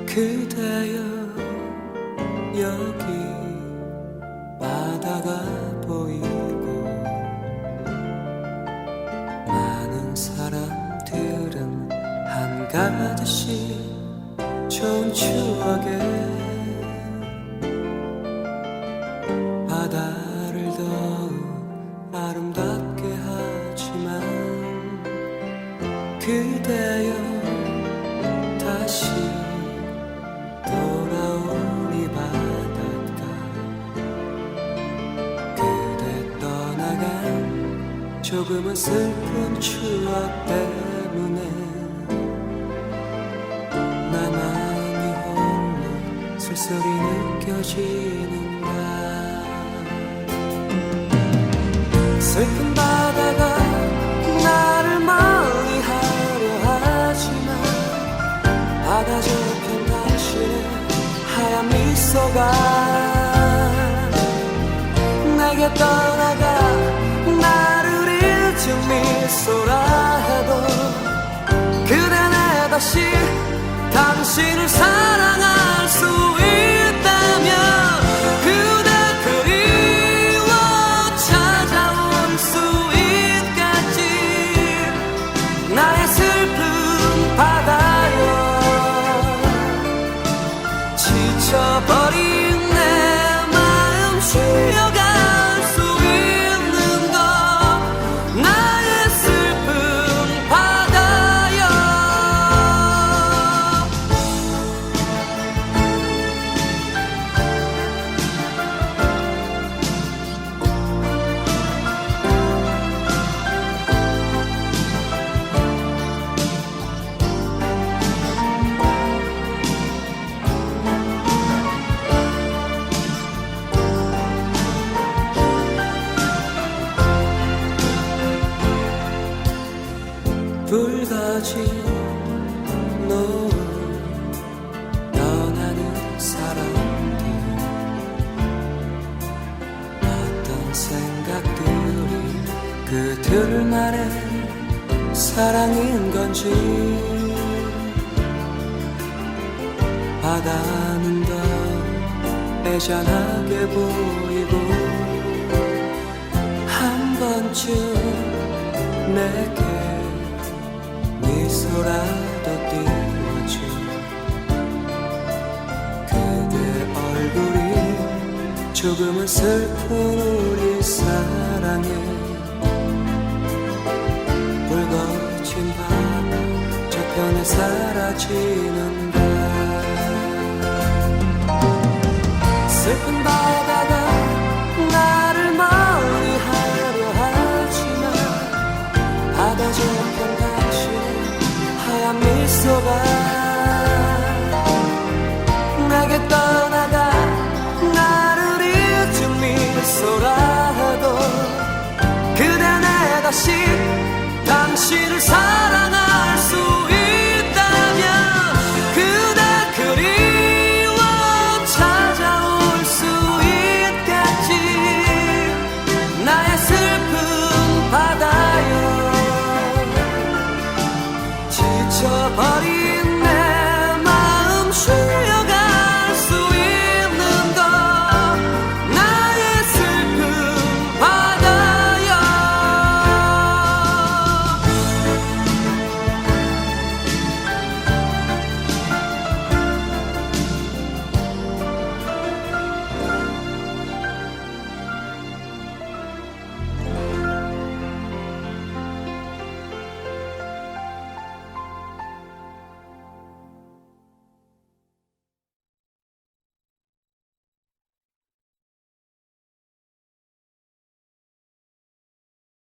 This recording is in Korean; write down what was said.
그대여 여기 바다가 보이고 많은 사람들은 한가득씩 좋은 추억에 바다를 더 아름답게 하지만 그대여 다시 돌아온 이 바닷가 그대 떠나간 조금은 슬픈 추억 때문에 나만이 홀로 쓸쓸히 느껴지는가 슬픈 바다가 나를 멀리 하려 하지만 바다 저편 당신의 하얀 미소가 내게 떠나가 나를 잊은 미소라 해도 그대는 다시 당신을 사랑할 수 있다면 그대 그리워 찾아올 수 있겠지 나의 슬픈 바다여 지쳐버린 내 마음 쉬어갈 수 있는 것 나의 슬픈 바다여 불 꺼진 노을 떠나는 사람들 어떤 생각들이 그들만의 사랑인 건지 바다는 더 애잔하게 보이고 한 번쯤 내게 미소라도 띄워줘 그대 얼굴이 조금은 슬픈 우리 사랑에 붉어진 바다 저편에 사라지는